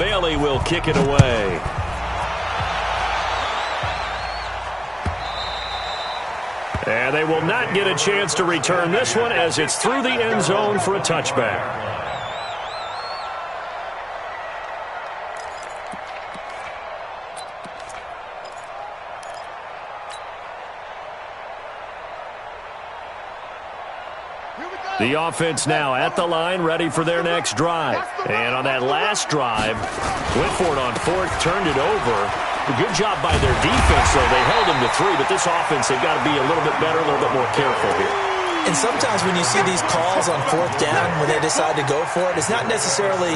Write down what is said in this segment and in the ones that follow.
Bailey will kick it away. And they will not get a chance to return this one as it's through the end zone for a touchback. The offense now at the line, ready for their next drive. And on that last drive, went for it on fourth, turned it over. A good job by their defense, though. They held them to 3, but this offense, they've got to be a little bit better, a little bit more careful here. And sometimes when you see these calls on fourth down, when they decide to go for it, it's not necessarily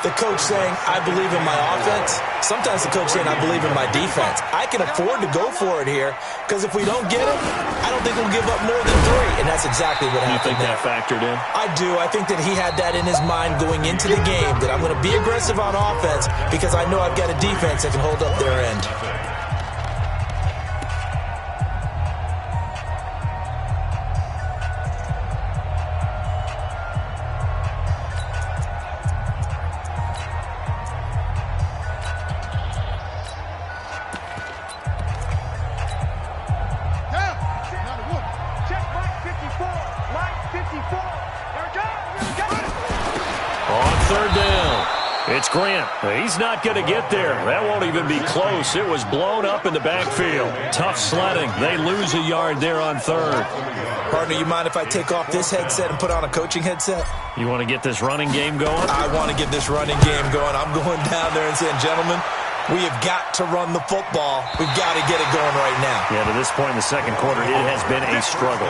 the coach saying, I believe in my offense. Sometimes the coach saying, I believe in my defense. I can afford to go for it here because if we don't get it, I don't think we'll give up more than 3. And that's exactly what happened. You think that factored in? I do. I think that he had that in his mind going into the game, that I'm going to be aggressive on offense because I know I've got a defense that can hold up their end. It's Grant. He's not going to get there. That won't even be close. It was blown up in the backfield. Tough sledding. They lose a yard there on third. Partner, you mind if I take off this headset and put on a coaching headset? You want to get this running game going? I want to get this running game going. I'm going down there and saying, gentlemen, we have got to run the football. We've got to get it going right now. Yeah, to this point in the second quarter, it has been a struggle.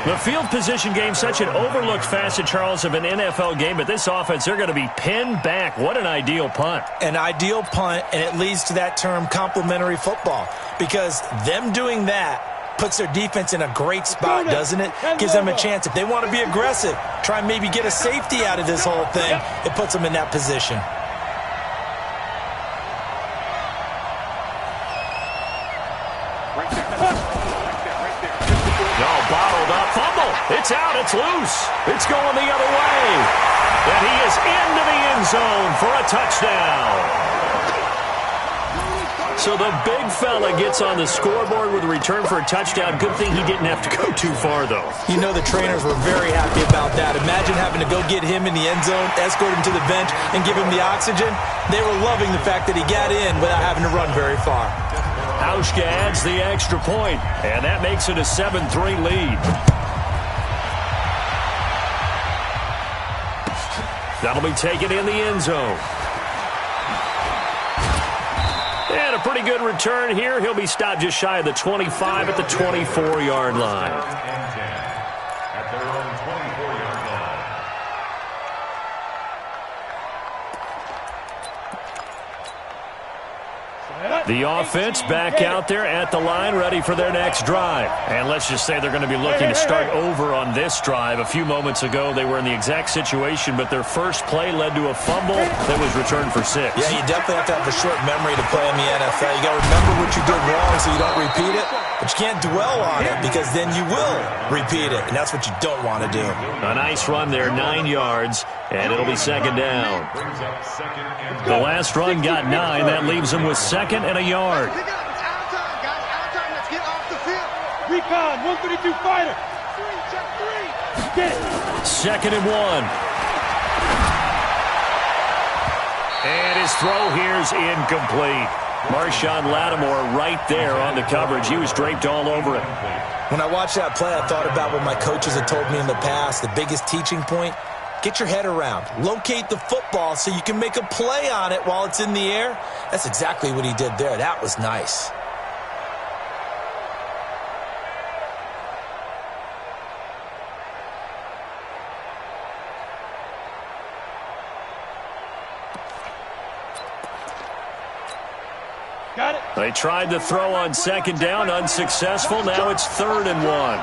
The field position game, such an overlooked facet, Charles, of an NFL game, but this offense, they're going to be pinned back. What an ideal punt. An ideal punt, and it leads to that term complementary football, because them doing that puts their defense in a great spot, doesn't it? Gives them a chance. If they want to be aggressive, try and maybe get a safety out of this whole thing, it puts them in that position. It's out. It's loose. It's going the other way. And he is into the end zone for a touchdown. So the big fella gets on the scoreboard with a return for a touchdown. Good thing he didn't have to go too far, though. You know the trainers were very happy about that. Imagine having to go get him in the end zone, escort him to the bench, and give him the oxygen. They were loving the fact that he got in without having to run very far. Hauschka adds the extra point, and that makes it a 7-3 lead. That'll be taken in the end zone. And a pretty good return here. He'll be stopped just shy of the 25 at the 24-yard line. At their own 24-yard line. The offense back out there at the line, ready for their next drive. And let's just say they're going to be looking to start over on this drive. A few moments ago, they were in the exact situation, but their first play led to a fumble that was returned for 6. Yeah, you definitely have to have a short memory to play in the NFL. You got to remember what you did wrong so you don't repeat it, but you can't dwell on it because then you will repeat it, and that's what you don't want to do. A nice run there, 9 yards, and it'll be second down. The last run got 9. That leaves them with second and a yard. It's out of time, guys. Out of time. Let's get off the field. Recon, 132 fighter. 3, check 3. Get it. Second and 1. And his throw here's incomplete. Marshawn Lattimore right there on the coverage. He was draped all over it. When I watched that play, I thought about what my coaches had told me in the past. The biggest teaching point, get your head around. Locate the football so you can make a play on it while it's in the air. That's exactly what he did there. That was nice. Got it. They tried to throw on second down, unsuccessful. Now it's 3rd and 1.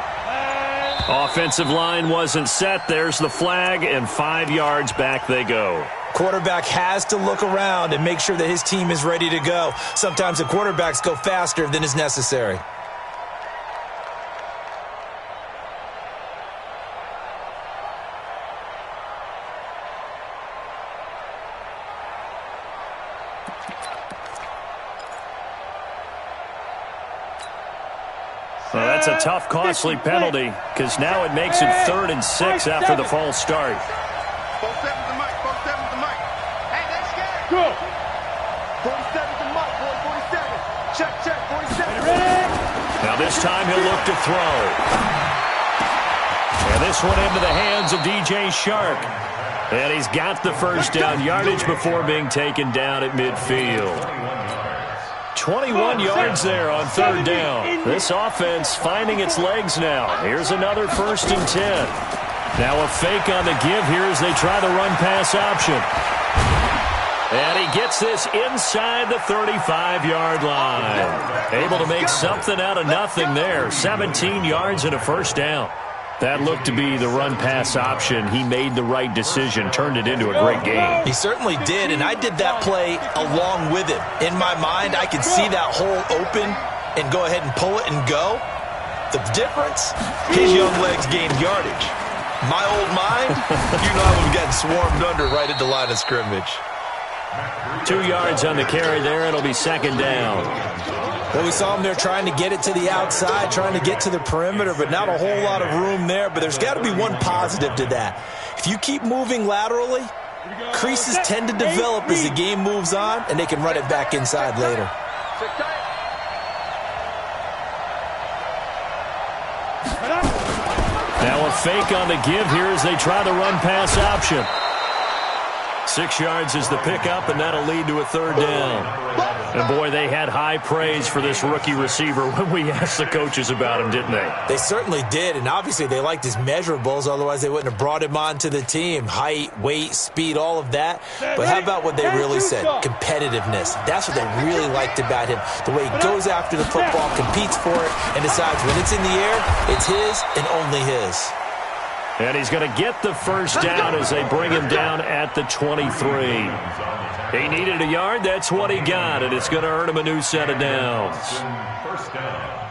Offensive line wasn't set. There's the flag, and 5 yards back they go. Quarterback has to look around and make sure that his team is ready to go. Sometimes the quarterbacks go faster than is necessary. That's a tough, costly penalty because now it makes it 3rd and 6 after the false start. 47's the mic. 47's the mic. Hey, that's scared. Go. 47's the mic, boy. 47. Check. 47. Ready? Now this time he'll look to throw. And this one into the hands of DJ Shark. And he's got the first down yardage before being taken down at midfield. 21 yards there on 3rd down. This offense finding its legs now. Here's another 1st and 10. Now a fake on the give here as they try the run-pass option. And he gets this inside the 35-yard line. Able to make something out of nothing there. 17 yards and a 1st down. That looked to be the run-pass option. He made the right decision, turned it into a great game. He certainly did, and I did that play along with him. In my mind, I could see that hole open and go ahead and pull it and go. The difference, his young legs gained yardage. My old mind, you know I would have gotten swarmed under right at the line of scrimmage. 2 yards on the carry there. It'll be 2nd down. Well, we saw him there trying to get it to the outside, trying to get to the perimeter, but not a whole lot of room there. But there's got to be one positive to that. If you keep moving laterally, creases tend to develop as the game moves on, and they can run it back inside later. Now a fake on the give here as they try the run-pass option. 6 yards is the pickup, and that'll lead to a 3rd down. And, boy, they had high praise for this rookie receiver when we asked the coaches about him, didn't they? They certainly did, and obviously they liked his measurables. Otherwise, they wouldn't have brought him onto the team. Height, weight, speed, all of that. But how about what they really said? Competitiveness. That's what they really liked about him. The way he goes after the football, competes for it, and decides when it's in the air, it's his and only his. And he's going to get the 1st down as they bring him down at the 23. He needed a yard. That's what he got, and it's going to earn him a new set of downs. 1st down.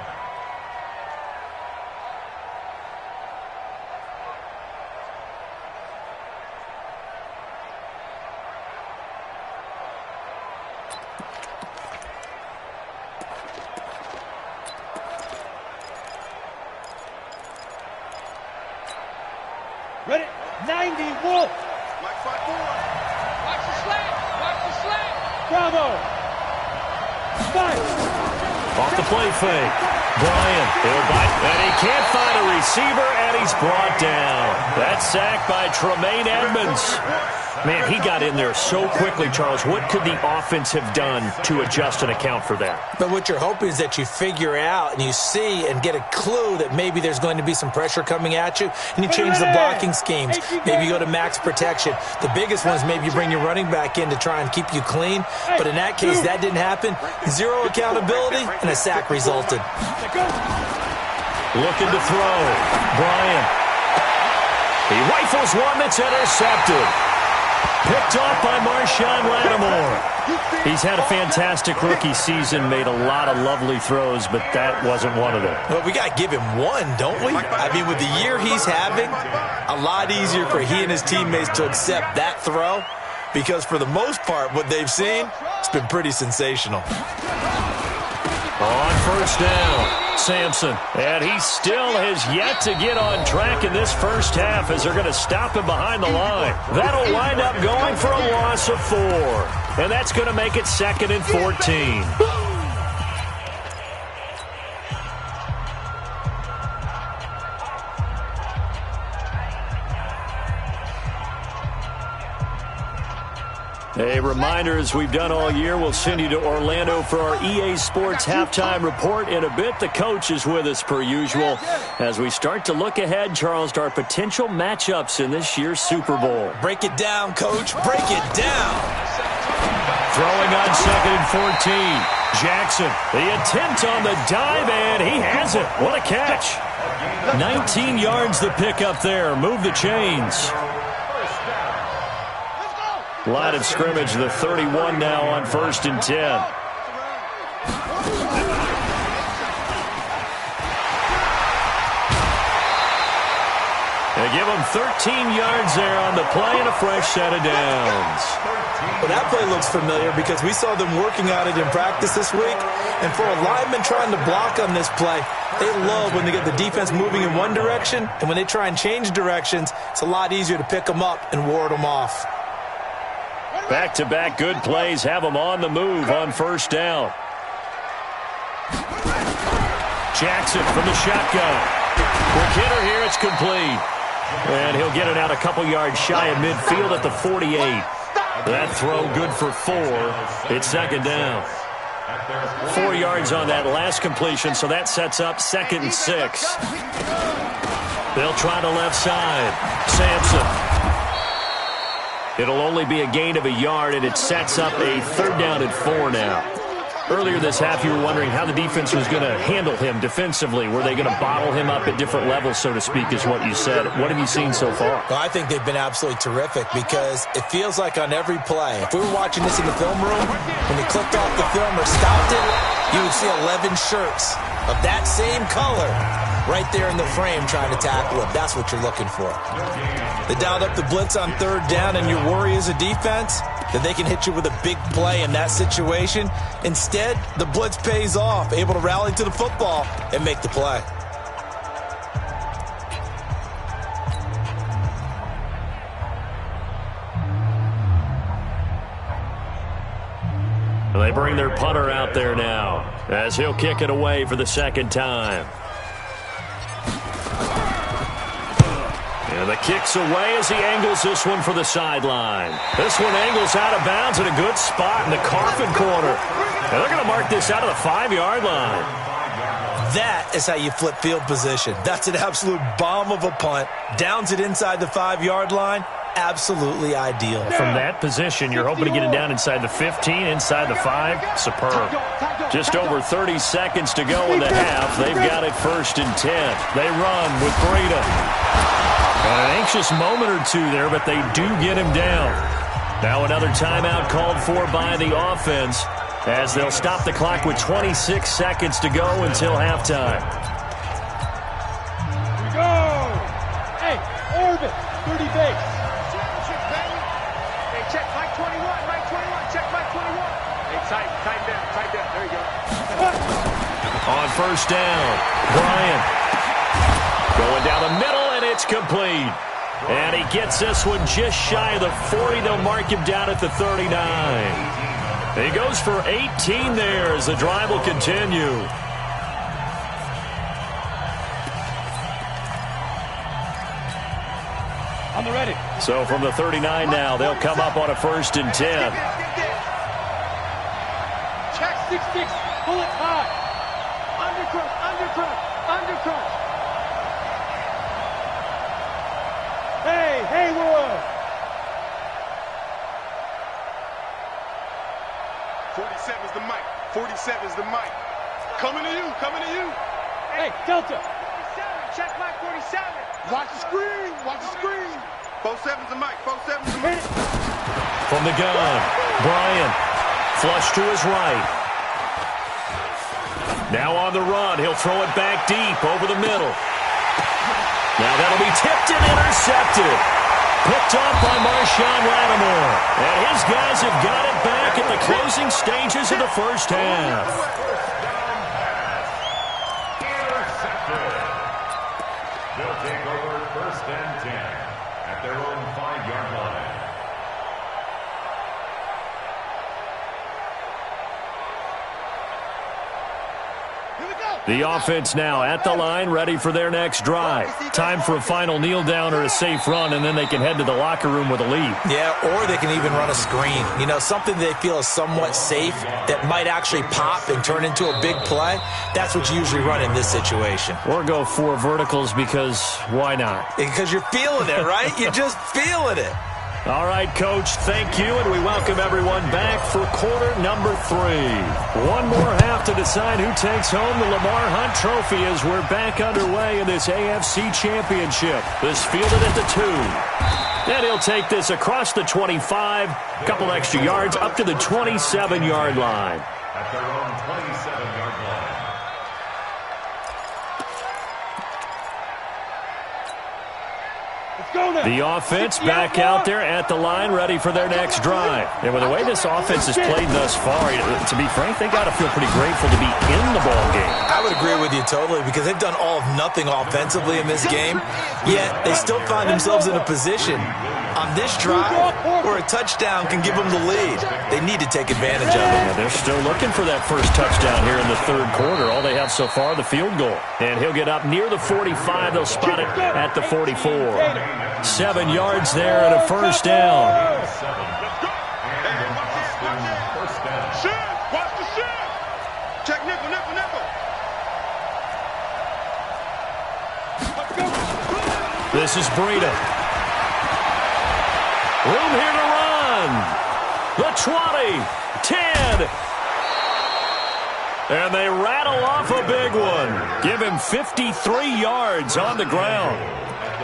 Ready? 90, Wolf. Mike 5-4. Watch the slant. Watch the slant. Bravo. Five. Off the play fake. Bryant. And he can't find a receiver, and he's brought down. That sack by Tremaine Edmonds. Man, he got in there so quickly, Charles. What could the offense have done to adjust and account for that? But what you're hoping is that you figure out and you see and get a clue that maybe there's going to be some pressure coming at you, and you change the blocking schemes. Maybe you go to max protection. The biggest one is maybe you bring your running back in to try and keep you clean. But in that case, that didn't happen. Zero accountability, and a sack resulted. Looking to throw. Bryant. He rifles one that's intercepted. Picked off by Marshawn Lattimore. He's had a fantastic rookie season, made a lot of lovely throws, but that wasn't one of them. Well, we got to give him one, don't we? I mean, with the year he's having, a lot easier for he and his teammates to accept that throw, because for the most part, what they've seen, it's been pretty sensational. On 1st down, Sampson. And he still has yet to get on track in this 1st half as they're going to stop him behind the line. That'll wind up going for a loss of 4. And that's going to make it 2nd and 14. A reminder, as we've done all year, we'll send you to Orlando for our EA Sports halftime report in a bit. The coach is with us per usual as we start to look ahead, Charles, to our potential matchups in this year's Super Bowl. Break it down, Coach. Break it down. Throwing on 2nd and 14. Jackson, the attempt on the dive, and he has it. What a catch. 19 yards the pickup there. Move the chains. Line of scrimmage, the 31 now on 1st and 10. give them 13 yards there on the play and a fresh set of downs. Well, that play looks familiar because we saw them working on it in practice this week. And for a lineman trying to block on this play, they love when they get the defense moving in one direction. And when they try and change directions, it's a lot easier to pick them up and ward them off. Back-to-back good plays have them on the move on first down. Jackson from the shotgun. Quick hitter here, it's complete. And he'll get it out a couple yards shy of midfield at the 48. That throw good for 4. It's second down. 4 yards on that last completion, so that sets up 2nd and 6. They'll try the left side. Sampson. It'll only be a gain of a yard, and it sets up a 3rd down and 4 now. Earlier this half, you were wondering how the defense was going to handle him defensively. Were they going to bottle him up at different levels, so to speak, is what you said. What have you seen so far? Well, I think they've been absolutely terrific because it feels like on every play, if we were watching this in the film room, when they clicked off the film or stopped it, you would see 11 shirts of that same color right there in the frame trying to tackle him. That's what you're looking for. They dialed up the blitz on 3rd down, and your worry as a defense that they can hit you with a big play in that situation. Instead, the blitz pays off, able to rally to the football and make the play. They bring their punter out there now as he'll kick it away for the 2nd time. And the kick's away as he angles this one for the sideline. This one angles out of bounds at a good spot in the coffin corner. And they're going to mark this out of the 5-yard line. That is how you flip field position. That's an absolute bomb of a punt. Downs it inside the 5-yard line. Absolutely ideal. From that position, you're hoping to get it down inside the 15, inside the 5. Superb. Just over 30 seconds to go in the half. They've got it 1st and 10. They run with Breida. An anxious moment or two there, but they do get him down. Now another timeout called for by the offense as they'll stop the clock with 26 seconds to go until halftime. Here we go. Hey, orbit, 30 base. Hey, check Mike 21, Mike 21, check Mike 21. Hey, tight down. There you go. On first down, Bryant going down the middle, and it's complete. And he gets this one just shy of the 40. They'll mark him down at the 39. He goes for 18 there as the drive will continue. On the ready. So from the 39 now, they'll come up on a 1st and 10. Check 6-6. Pull it high. Undercrush. Hey, Haywood. 47's the mic. 47's the mic. Coming to you. Hey, Delta. 47, check Mike 47. Watch the screen. 47's the mic. 47's the mic. From the gun, Bryant. Flush to his right. Now on the run, he'll throw it back deep over the middle. Now that'll be tipped and intercepted. Picked off by Marshawn Lattimore. And his guys have got it back at the closing stages of the first half. They'll take over 1st and 10 at their own 5-yard line. The offense now at the line, ready for their next drive. Time for a final kneel down or a safe run, and then they can head to the locker room with a lead. Yeah, or they can even run a screen. You know, something they feel is somewhat safe that might actually pop and turn into a big play. That's what you usually run in this situation. Or go 4 verticals because why not? Because you're feeling it, right? You're just feeling it. All right, Coach, thank you, and we welcome everyone back for quarter number 3. One more half to decide who takes home the Lamar Hunt Trophy as we're back underway in this AFC Championship. This fielded at the 2. And he'll take this across the 25, a couple extra yards up to the 27-yard line. At their own 27-yard line. The offense back out there at the line, ready for their next drive. And with the way this offense has played thus far, to be frank, they got to feel pretty grateful to be in the ball game. I would agree with you totally because they've done all of nothing offensively in this game, yet they still find themselves in a position on this drive where a touchdown can give them the lead. They need to take advantage of it. Yeah, they're still looking for that first touchdown here in the third quarter. All they have so far, the field goal. And he'll get up near the 45. They'll spot it at the 44. 7 yards there and a first down. Watch the shift. Check nickel, nickel, nickel. This is Breida. Room here to run. The 20, 10. And they rattle off a big one. Give him 53 yards on the ground.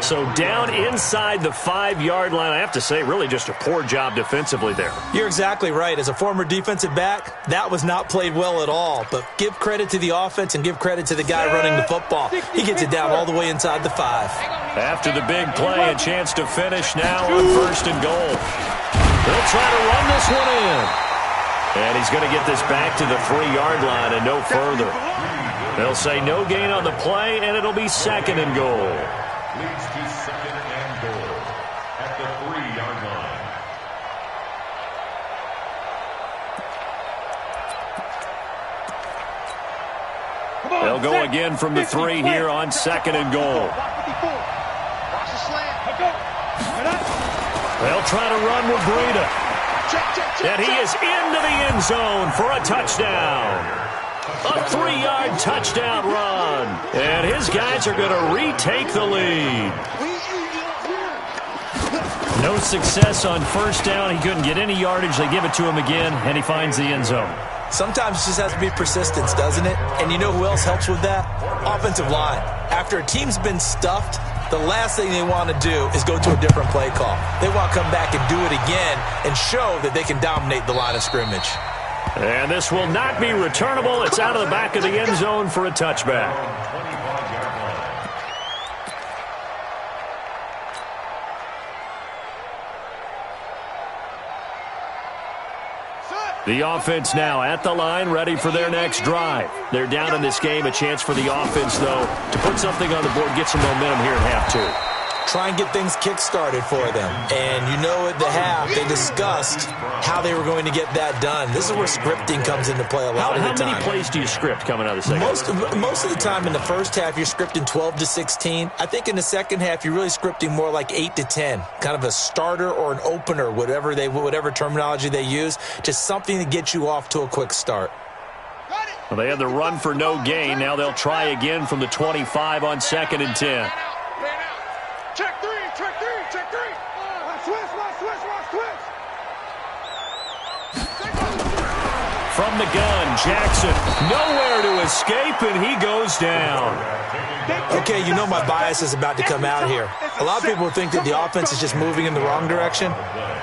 So down inside the 5-yard line. I have to say, really just a poor job defensively there. You're exactly right. As a former defensive back, that was not played well at all. But give credit to the offense and give credit to the guy running the football. He gets it down all the way inside the 5. After the big play, a chance to finish now on first and goal. They'll try to run this one in. And he's going to get this back to the 3-yard line and no further. They'll say no gain on the play, and it'll be second and goal. Leads to second and goal at the 3-yard line. They'll go again from the 3 here on second and goal. They'll try to run with Breida. And he is into the end zone for a touchdown. A 3-yard touchdown run. And his guys are going to retake the lead. No success on first down. He couldn't get any yardage. They give it to him again, and he finds the end zone. Sometimes it just has to be persistence, doesn't it? And you know who else helps with that? Offensive line. After a team's been stuffed, the last thing they want to do is go to a different play call. They want to come back and do it again and show that they can dominate the line of scrimmage. And this will not be returnable. It's out of the back of the end zone for a touchback. The offense now at the line, ready for their next drive. They're down in this game. A chance for the offense, though, to put something on the board, get some momentum here in half 2. Try and get things kick-started for them. And you know at the half, they discussed how they were going to get that done. This is where scripting comes into play a lot of the time. How many plays do you script coming out of the second half? Most of the time in the first half, you're scripting 12 to 16. I think in the second half, you're really scripting more like 8 to 10. Kind of a starter or an opener, whatever terminology they use. Just something to get you off to a quick start. Well, they had the run for no gain. Now they'll try again from the 25 on second and 10. Check 3, check 3, check 3. Switch. From the gun, Jackson, nowhere to escape, and he goes down. Okay, you know my bias is about to come out here. A lot of people think that the offense is just moving in the wrong direction.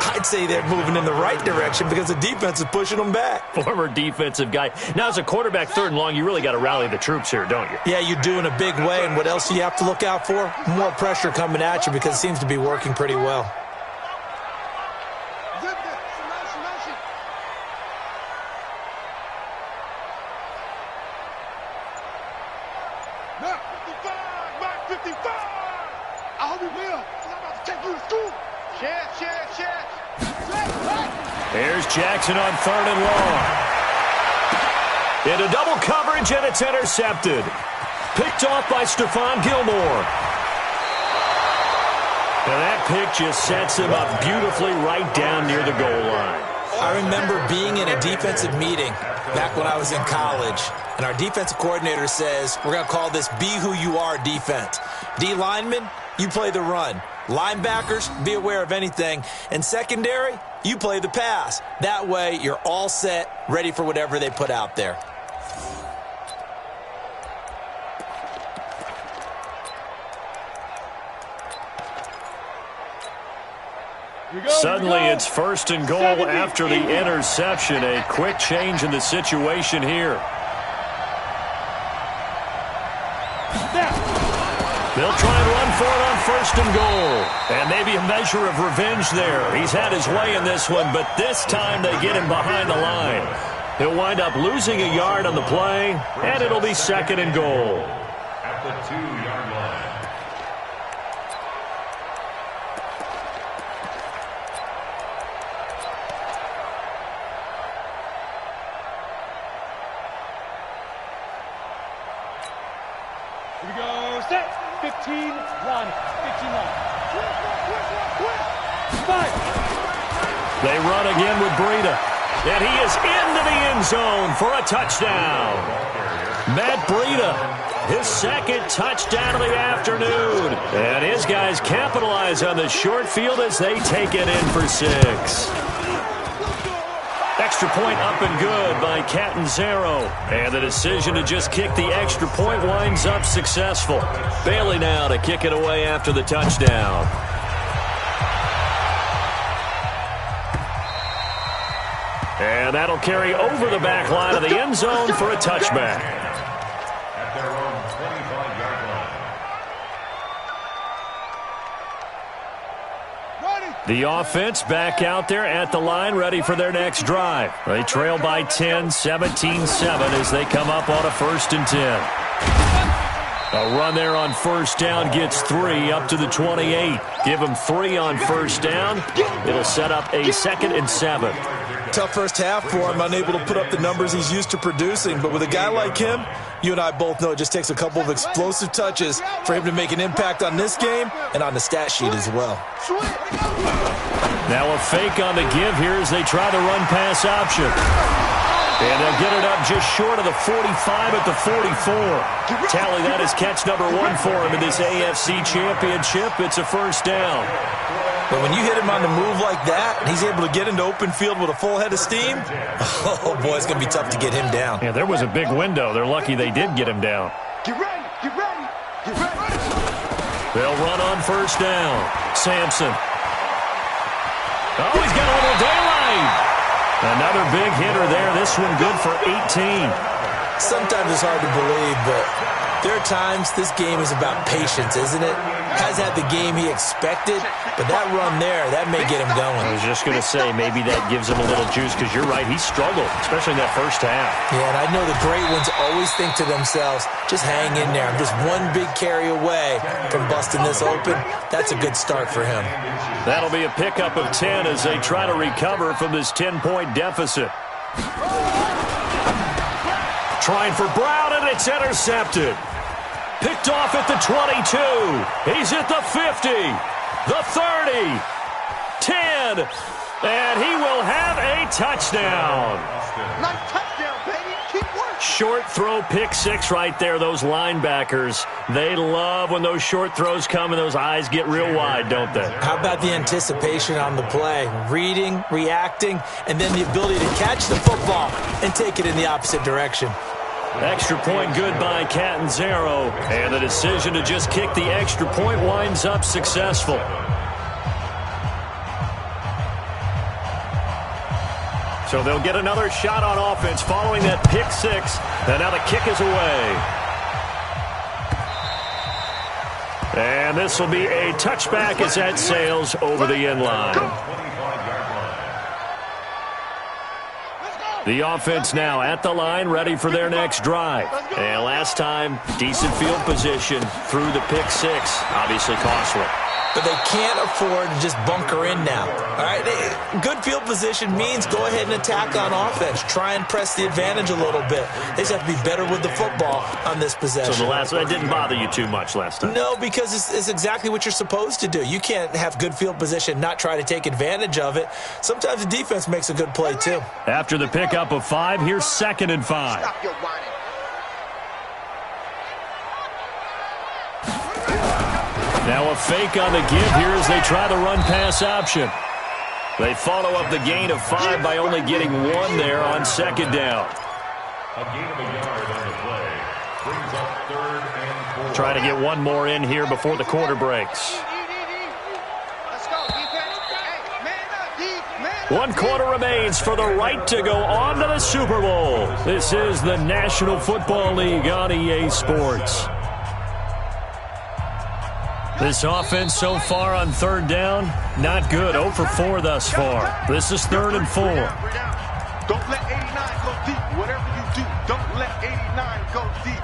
I'd say they're moving in the right direction because the defense is pushing them back. Former defensive guy. Now, as a quarterback, third and long, you really got to rally the troops here, don't you? Yeah, you do in a big way, and what else do you have to look out for? More pressure coming at you because it seems to be working pretty well. Here's Jackson on third and long. Into double coverage, and it's intercepted. Picked off by Stephon Gilmore. And that pick just sets him up beautifully right down near the goal line. I remember being in a defensive meeting back when I was in college, and our defensive coordinator says, we're going to call this Be Who You Are defense. D linemen, you play the run. Linebackers, be aware of anything. And secondary, you play the pass. That way, you're all set, ready for whatever they put out there. Suddenly, it's first and goal after the interception. A quick change in the situation here. They'll try and run for it on first and goal. And maybe a measure of revenge there. He's had his way in this one, but this time they get him behind the line. He'll wind up losing a yard on the play, and it'll be second and goal. At the 2-yard line. Here we go. Set. 15, run. 15, run. 5. They run again with Breida. And he is into the end zone for a touchdown. Matt Breida, his second touchdown of the afternoon. And his guys capitalize on the short field as they take it in for 6. Extra point up and good by Catanzaro. And the decision to just kick the extra point winds up successful. Bailey now to kick it away after the touchdown. And that'll carry over the back line of the end zone for a touchback. At their own 25-yard line. The offense back out there at the line, ready for their next drive. They trail by 10, 17-7 as they come up on a 1st and 10. A run there on first down gets 3 up to the 28. Give them 3 on first down. It'll set up a 2nd and 7. Tough first half for him, unable to put up the numbers he's used to producing. But with a guy like him, you and I both know it just takes a couple of explosive touches for him to make an impact on this game and on the stat sheet as well. Now a fake on the give here as they try the run-pass option. And they'll get it up just short of the 45 at the 44. Tally that is catch number 1 for him in this AFC Championship. It's a first down. But when you hit him on the move like that, and he's able to get into open field with a full head of steam, oh, boy, it's going to be tough to get him down. Yeah, there was a big window. They're lucky they did get him down. Get ready, get ready, get ready. They'll run on first down. Sampson. Oh, he's got a little daylight. Another big hitter there. This one good for 18. Sometimes it's hard to believe, but there are times this game is about patience, isn't it? Has had the game he expected, but that run there, that may get him going. I was just going to say, maybe that gives him a little juice, because you're right, he struggled, especially in that first half. Yeah, and I know the great ones always think to themselves, just hang in there. I'm just one big carry away from busting this open. That's a good start for him. That'll be a pickup of 10 as they try to recover from this 10-point deficit. Trying for Brown, and it's intercepted. Picked off at the 22. He's at the 50, the 30, 10, and he will have a touchdown. Nice touchdown, baby. Keep working. Short throw, pick 6 right there. Those linebackers, they love when those short throws come and those eyes get real wide, don't they? How about the anticipation on the play? Reading, reacting, and then the ability to catch the football and take it in the opposite direction. Extra point good by Catanzaro, and the decision to just kick the extra point winds up successful. So they'll get another shot on offense following that pick 6, and now the kick is away. And this will be a touchback as that sails over the end line. The offense now at the line, ready for their next drive. And last time, decent field position through the pick 6. Obviously costly. But they can't afford to just bunker in now. All right, good field position means go ahead and attack on offense. Try and press the advantage a little bit. They just have to be better with the football on this possession. So that didn't bother you too much last time? No, because it's exactly what you're supposed to do. You can't have good field position, not try to take advantage of it. Sometimes the defense makes a good play too. After the pickup of 5, here's 2nd and 5. Stop your whining. Now a fake on the give here as they try the run-pass option. They follow up the gain of 5 by only getting 1 there on 2nd down. A gain of a yard on the play. Brings up 3rd and 4. Try to get 1 more in here before the quarter breaks. Let's go, defense. Hey, man up, D. Man up, 1 quarter remains for the right to go on to the Super Bowl. This is the National Football League on EA Sports. This offense so far on third down, not good. 0 for 4 thus far. This is 3rd and 4. Don't let 89 go deep. Whatever you do, don't let 89 go deep.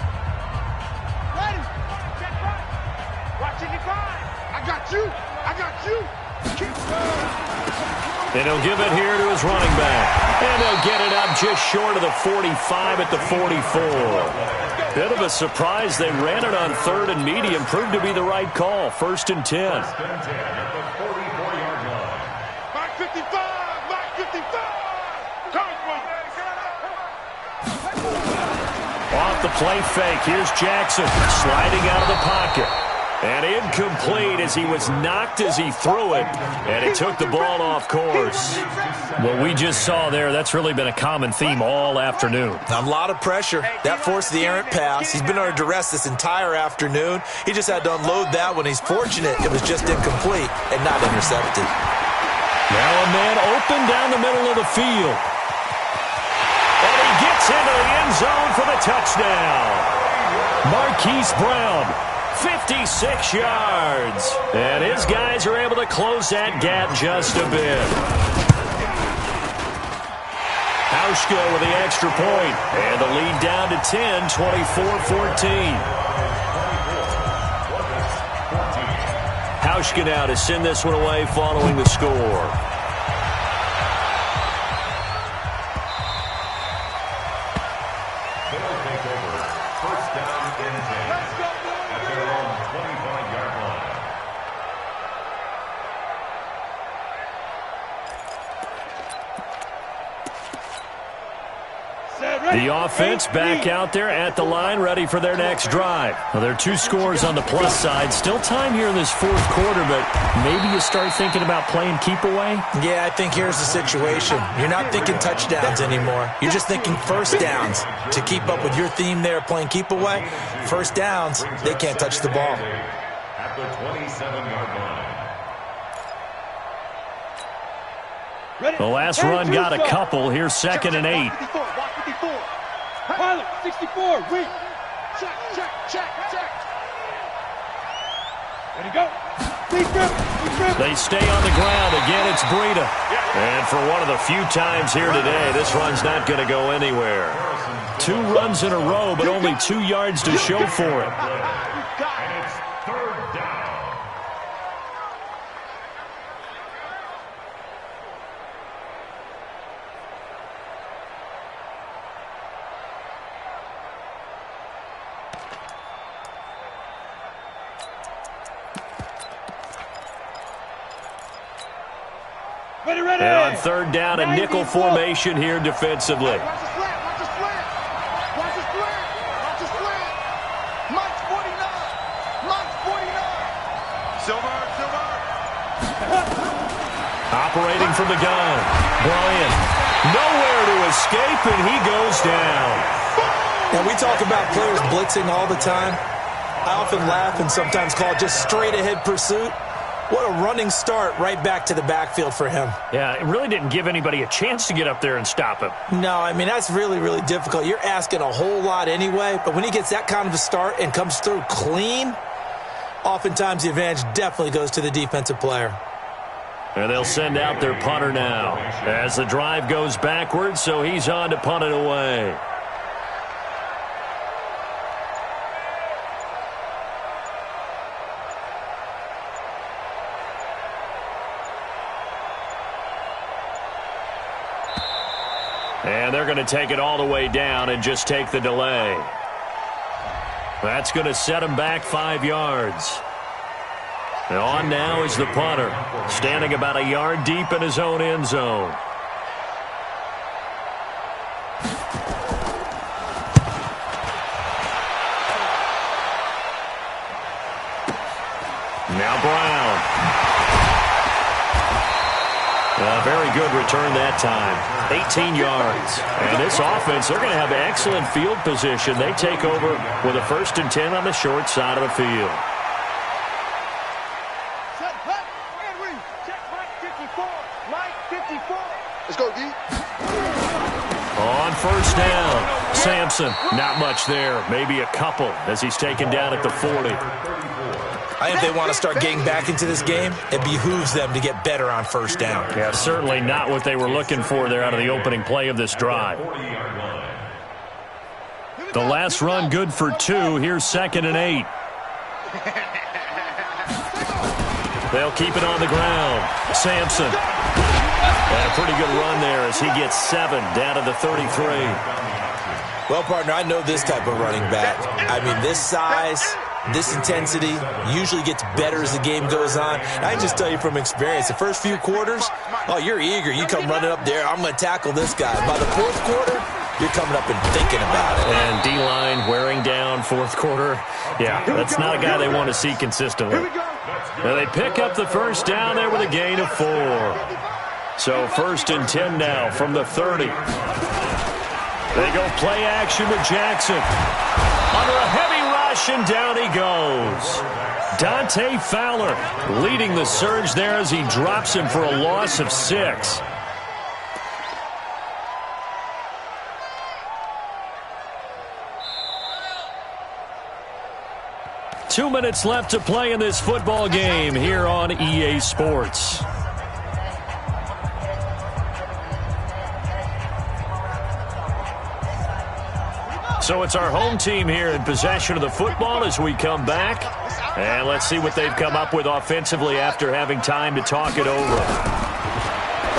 Ready? Check right. Watching you grind. I got you. I got you. Keep going. And he'll give it here to his running back. And they'll get it up just short of the 45 at the 44. Bit of a surprise. They ran it on 3rd and medium. Proved to be the right call. 1st and 10. 1st and 10 at the 44-yard line. Mike 55. Mike 55. Off the play fake. Here's Jackson sliding out of the pocket. And incomplete as he was knocked as he threw it. And it took the ball off course. What we just saw there, that's really been a common theme all afternoon. A lot of pressure. That forced the errant pass. He's been under duress this entire afternoon. He just had to unload that one. He's fortunate it was just incomplete and not intercepted. Now a man open down the middle of the field. And he gets into the end zone for the touchdown. Marquise Brown, 56 yards. And his guys are able to close that gap just a bit. Hauschka with the extra point. And the lead down to 10, 24-14. Hauschka now to send this one away following the score. The offense back out there at the line, ready for their next drive. Well, there are 2 scores on the plus side. Still time here in this 4th quarter, but maybe you start thinking about playing keep away? Yeah, I think here's the situation. You're not thinking touchdowns anymore. You're just thinking first downs. To keep up with your theme there, playing keep away, first downs, they can't touch the ball. At the 27-yard line. The last run got a couple. Here's 2nd and 8. Pilot, 64, weak. Check, check, check, check. Ready, go. Deep grip, deep grip. They stay on the ground. Again, it's Breida. And for one of the few times here today, this run's not going to go anywhere. 2 runs in a row, but only 2 yards to show for it. And it's 3rd down. Ready, ready. And on 3rd down, a nickel formation here defensively. Watch the slant, watch the slant. Watch the slant, watch the slant. Mike 49. Mike 49. Silver, silver. Operating from the gun. Bryant, nowhere to escape, and he goes down. Now, we talk about players blitzing all the time. I often laugh and sometimes call it just straight-ahead pursuit. What a running start right back to the backfield for him. Yeah, it really didn't give anybody a chance to get up there and stop him. No, I mean, that's really, really difficult. You're asking a whole lot anyway, but when he gets that kind of a start and comes through clean, oftentimes the advantage definitely goes to the defensive player. And they'll send out their punter now as the drive goes backwards, so he's on to punt it away. And they're going to take it all the way down and just take the delay. That's going to set him back 5 yards. And on now is the punter, standing about a yard deep in his own end zone. Now Brown. A very good return that time. 18 yards. And this offense, they're going to have excellent field position. They take over with a 1st and 10 on the short side of the field. Set, hut, and read. Check Mike 54. Mike 54. Let's go, D. On 1st down, Sampson, not much there. Maybe a couple as he's taken down at the 40. I think if they want to start getting back into this game, it behooves them to get better on first down. Yeah, certainly not what they were looking for there out of the opening play of this drive. The last run good for 2. Here's 2nd and 8. They'll keep it on the ground. Sampson. And a pretty good run there as he gets 7 down to the 33. Well, partner, I know this type of running back. I mean, this size, this intensity usually gets better as the game goes on. And I can just tell you from experience, the first few quarters, oh, you're eager. You come running up there, I'm going to tackle this guy. By the fourth quarter, you're coming up and thinking about it. And D-line wearing down fourth quarter. Yeah, that's not a guy they want to see consistently. Now they pick up the first down there with a gain of 4. So 1st and 10 now from the 30. They go play action with Jackson. Under a heavy rush, and down he goes. Dante Fowler leading the surge there as he drops him for a loss of 6. Two minutes left to play in this football game here on EA Sports. So it's our home team here in possession of the football as we come back. And let's see what they've come up with offensively after having time to talk it over.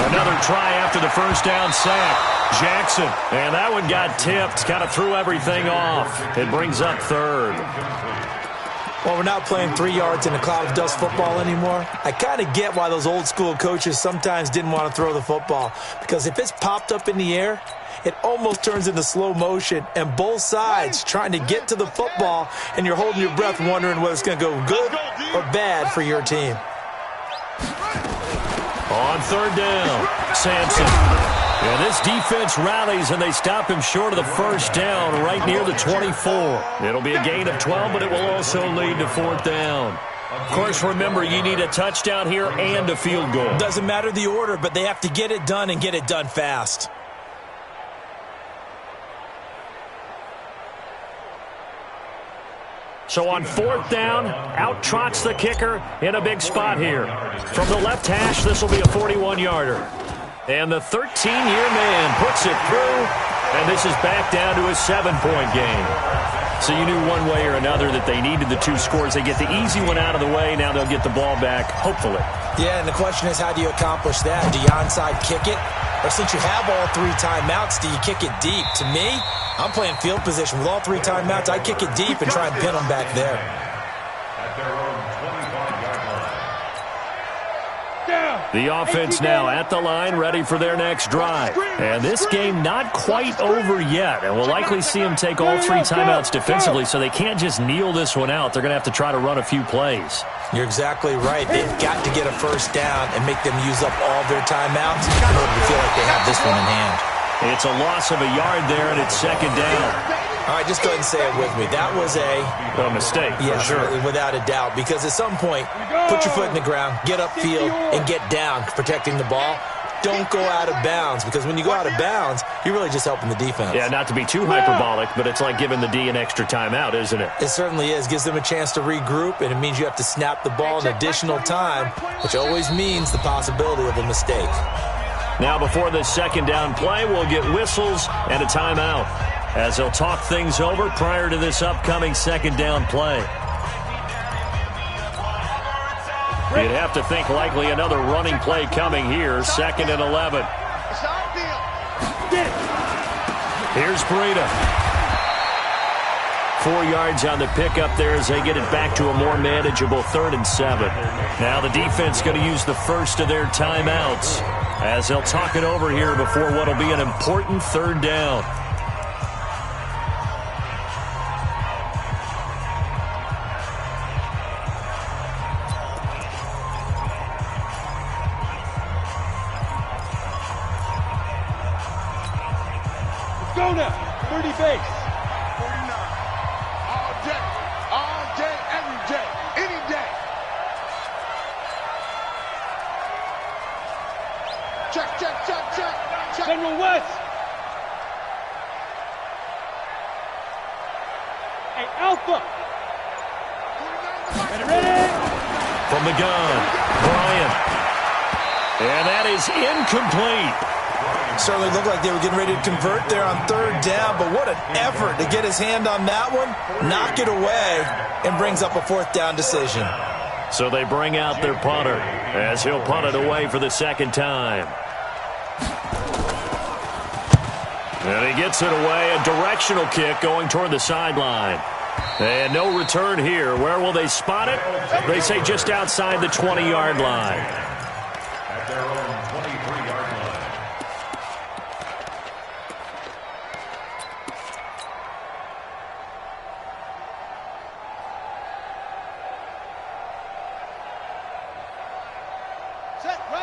Another try after the first down sack. Jackson. And that one got tipped. Kind of threw everything off. It brings up 3rd. Well, we're not playing 3 yards in a cloud of dust football anymore. I kind of get why those old school coaches sometimes didn't want to throw the football. Because if it's popped up in the air, it almost turns into slow motion, and both sides trying to get to the football, and you're holding your breath wondering whether it's going to go good or bad for your team. On 3rd down, Sampson. And this defense rallies, and they stop him short of the first down right near the 24. It'll be a gain of 12, but it will also lead to 4th down. Of course, remember, you need a touchdown here and a field goal. Doesn't matter the order, but they have to get it done and get it done fast. So on 4th down, out trots the kicker in a big spot here. From the left hash, this will be a 41-yarder. And the 13-year man puts it through, and this is back down to a 7-point game. So you knew one way or another that they needed the 2 scores. They get the easy one out of the way. Now they'll get the ball back, hopefully. Yeah, and the question is, how do you accomplish that? Do you onside kick it? Or since you have all 3 timeouts, do you kick it deep? To me, I'm playing field position. With all 3 timeouts, I kick it deep and try and pin them back there. The offense now at the line, ready for their next drive. And this game not quite over yet. And we'll likely see them take all 3 timeouts defensively, so they can't just kneel this one out. They're going to have to try to run a few plays. You're exactly right. They've got to get a first down and make them use up all their timeouts in order to feel like they have this one in hand. It's a loss of a yard there, and it's 2nd down. All right, just go ahead and say it with me. That was a mistake, yeah, for sure. Without a doubt, because at some point, put your foot in the ground, get upfield, and get down protecting the ball. Don't go out of bounds, because when you go out of bounds, you're really just helping the defense. Yeah, not to be too hyperbolic, but it's like giving the D an extra timeout, isn't it? It certainly is. Gives them a chance to regroup, and it means you have to snap the ball an additional time, which always means the possibility of a mistake. Now, before this 2nd down play, we'll get whistles and a timeout as they'll talk things over prior to this upcoming 2nd down play. You'd have to think likely another running play coming here, 2nd and 11. Here's Breida. 4 yards on the pickup there as they get it back to a more manageable 3rd and 7. Now the defense going to use the first of their timeouts as they'll talk it over here before what will be an important 3rd down. Go now, 30 base. 49. All day, every day, any day. Check. General West. Hey, Alpha. Ready, ready. from the gun. Bryant. And that is incomplete. Certainly looked like they were getting ready to convert there on third down, but what an effort to get his hand on that one, knock it away, and brings up a fourth down decision. So they bring out their punter as he'll punt it away for the second time. And he gets it away, a directional kick going toward the sideline. And no return here. Where will they spot it? They say just outside the 20-yard line. At their own 23-yard line.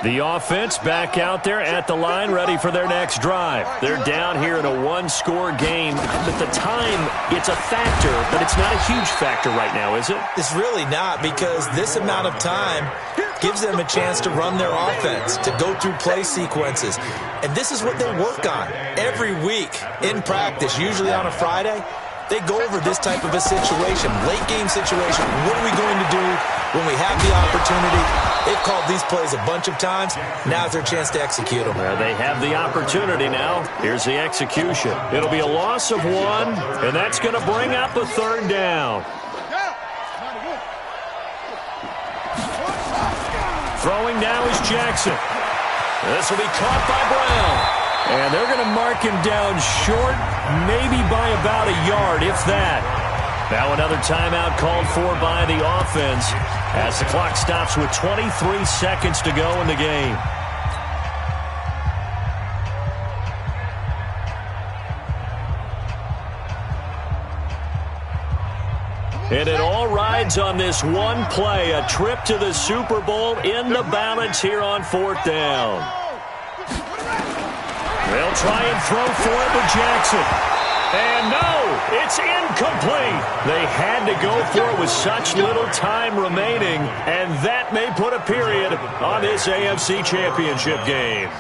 The offense back out there at the line, ready for their next drive. They're down here in a one-score game, but the time, it's a factor, but it's not a huge factor right now, is it? It's really not, because this amount of time gives them a chance to run their offense, to go through play sequences. And this is what they work on every week in practice, usually on a Friday. They go over this type of a situation, late-game situation. What are we going to do when we have the opportunity? They've called these plays a bunch of times. Now's their chance to execute them. Well, they have the opportunity now. Here's the execution. It'll be a loss of one, and that's going to bring up a third down. Throwing now is Jackson. This will be caught by Brown. And they're going to mark him down short, maybe by about a yard, if that. Now another timeout called for by the offense as the clock stops with 23 seconds to go in the game. And it all rides on this one play, a trip to the Super Bowl in the balance here on fourth down. They'll try and throw for it with Jackson. And no, it's incomplete. They had to go for it with such little time remaining, and that may put a period on this AFC Championship game.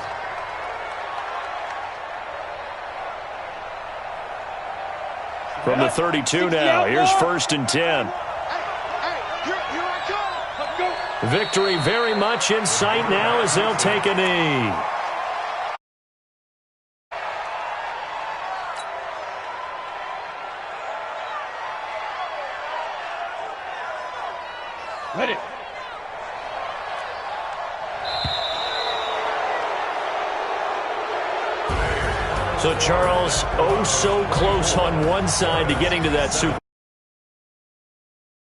From the 32 now, here's 1st and 10. Victory very much in sight now as they'll take a knee. Ready. So, Charles, oh so close on one side to getting to that Super